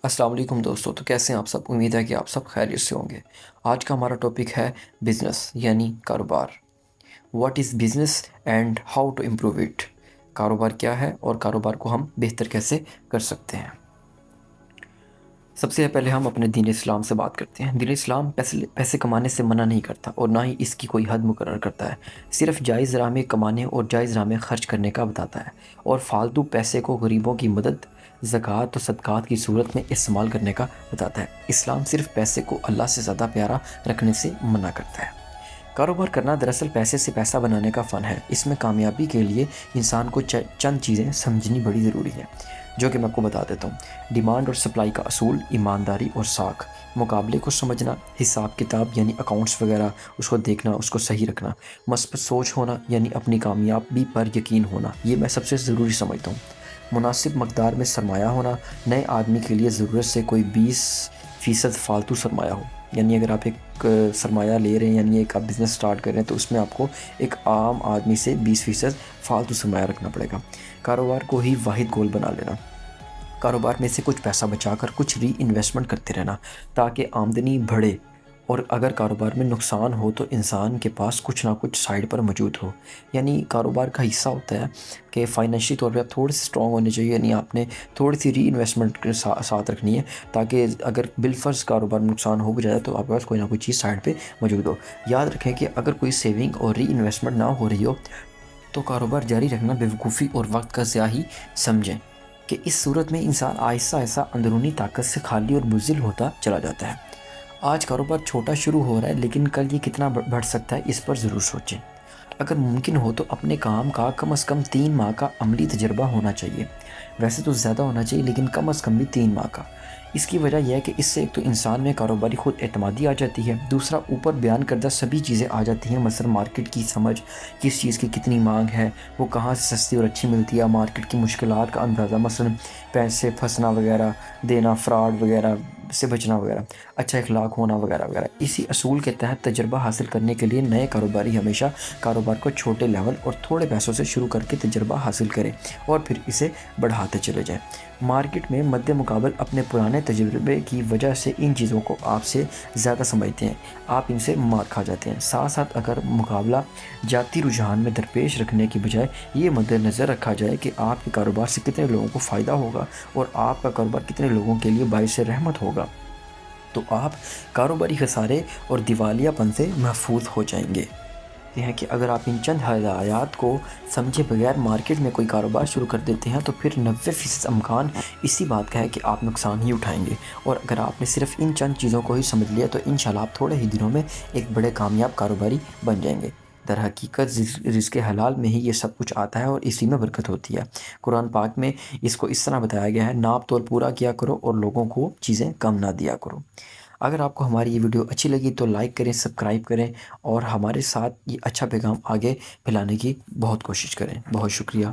السلام علیکم دوستو، تو کیسے ہیں آپ سب؟ امید ہے کہ آپ سب خیریت سے ہوں گے۔ آج کا ہمارا ٹاپک ہے بزنس یعنی کاروبار۔ What is business and how to improve it? کاروبار کیا ہے اور کاروبار کو ہم بہتر کیسے کر سکتے ہیں۔ سب سے پہلے ہم اپنے دین اسلام سے بات کرتے ہیں۔ دین اسلام پیسے کمانے سے منع نہیں کرتا اور نہ ہی اس کی کوئی حد مقرر کرتا ہے، صرف جائز راہ میں کمانے اور جائز راہ میں خرچ کرنے کا بتاتا ہے، اور فالتو پیسے کو غریبوں کی مدد، زکوٰۃ و صدقات کی صورت میں استعمال کرنے کا بتاتا ہے۔ اسلام صرف پیسے کو اللہ سے زیادہ پیارا رکھنے سے منع کرتا ہے۔ کاروبار کرنا دراصل پیسے سے پیسہ بنانے کا فن ہے۔ اس میں کامیابی کے لیے انسان کو چند چیزیں سمجھنی بڑی ضروری ہے، جو کہ میں آپ کو بتا دیتا ہوں۔ ڈیمانڈ اور سپلائی کا اصول، ایمانداری اور ساکھ، مقابلے کو سمجھنا، حساب کتاب یعنی اکاؤنٹس وغیرہ اس کو دیکھنا، اس کو صحیح رکھنا، مثبت سوچ ہونا یعنی اپنی کامیابی پر یقین ہونا، یہ میں سب سے ضروری سمجھتا ہوں۔ مناسب مقدار میں سرمایہ ہونا، نئے آدمی کے لیے ضرورت سے کوئی 20% فالتو سرمایہ ہو، یعنی اگر آپ ایک سرمایہ لے رہے ہیں، یعنی ایک آپ بزنس سٹارٹ کر رہے ہیں، تو اس میں آپ کو ایک عام آدمی سے 20% فالتو سرمایہ رکھنا پڑے گا۔ کاروبار کو ہی واحد گول بنا لینا، کاروبار میں سے کچھ پیسہ بچا کر کچھ ری انویسٹمنٹ کرتے رہنا تاکہ آمدنی بڑھے، اور اگر کاروبار میں نقصان ہو تو انسان کے پاس کچھ نہ کچھ سائڈ پر موجود ہو۔ یعنی کاروبار کا حصہ ہوتا ہے کہ فائنینشلی طور پہ آپ تھوڑے سے اسٹرانگ ہونے چاہیے، یعنی آپ نے تھوڑی سی ری انویسٹمنٹ کے ساتھ رکھنی ہے تاکہ اگر بالفرض کاروبار میں نقصان ہو بھی جائے تو آپ کے پاس کوئی نہ کوئی چیز سائڈ پہ موجود ہو۔ یاد رکھیں کہ اگر کوئی سیونگ اور ری انویسٹمنٹ نہ ہو رہی ہو تو کاروبار جاری رکھنا بیوقوفی اور وقت کا ضیاع ہی سمجھیں، کہ اس صورت میں انسان آہستہ آہستہ اندرونی طاقت سے خالی اور مزل ہوتا چلا جاتا ہے۔ آج کاروبار چھوٹا شروع ہو رہا ہے، لیکن کل یہ کتنا بڑھ سکتا ہے اس پر ضرور سوچیں۔ اگر ممکن ہو تو اپنے کام کا کم از کم 3 ماہ کا عملی تجربہ ہونا چاہیے، ویسے تو زیادہ ہونا چاہیے لیکن کم از کم بھی 3 ماہ کا۔ اس کی وجہ یہ ہے کہ اس سے ایک تو انسان میں کاروباری خود اعتمادی آ جاتی ہے، دوسرا اوپر بیان کردہ سبھی چیزیں آ جاتی ہیں، مثلا مارکیٹ کی سمجھ، کس چیز کی کتنی مانگ ہے، وہ کہاں سے سستی اور اچھی ملتی ہے، مارکیٹ کی مشکلات کا اندازہ، مثلا پیسے پھنسنا وغیرہ، دینا، فراڈ وغیرہ سے بچنا وغیرہ، اچھا اخلاق ہونا وغیرہ وغیرہ۔ اسی اصول کے تحت تجربہ حاصل کرنے کے لیے نئے کاروباری ہمیشہ کاروبار کو چھوٹے لیول اور تھوڑے پیسوں سے شروع کر کے تجربہ حاصل کریں اور پھر اسے بڑھاتے چلے جائیں۔ مارکیٹ میں مد مقابل اپنے پرانے تجربے کی وجہ سے ان چیزوں کو آپ سے زیادہ سمجھتے ہیں، آپ ان سے مار کھا جاتے ہیں۔ ساتھ ساتھ اگر مقابلہ جاتی رجحان میں درپیش رکھنے کی بجائے یہ مد نظر رکھا جائے کہ آپ کے کاروبار سے کتنے لوگوں کو فائدہ ہوگا اور آپ کا کاروبار کتنے لوگوں کے لیے باعث رحمت ہوگا، تو آپ کاروباری خسارے اور دیوالیہ پن سے محفوظ ہو جائیں گے۔ یہ ہے کہ اگر آپ ان چند ہدایات کو سمجھے بغیر مارکیٹ میں کوئی کاروبار شروع کر دیتے ہیں تو پھر 90% امکان اسی بات کا ہے کہ آپ نقصان ہی اٹھائیں گے، اور اگر آپ نے صرف ان چند چیزوں کو ہی سمجھ لیا تو انشاءاللہ آپ تھوڑے ہی دنوں میں ایک بڑے کامیاب کاروباری بن جائیں گے۔ در حقیقت رزق حلال میں ہی یہ سب کچھ آتا ہے اور اسی میں برکت ہوتی ہے۔ قرآن پاک میں اس کو اس طرح بتایا گیا ہے، ناپ تول پورا کیا کرو اور لوگوں کو چیزیں کم نہ دیا کرو۔ اگر آپ کو ہماری یہ ویڈیو اچھی لگی تو لائک کریں، سبسکرائب کریں اور ہمارے ساتھ یہ اچھا پیغام آگے پھیلانے کی بہت کوشش کریں۔ بہت شکریہ۔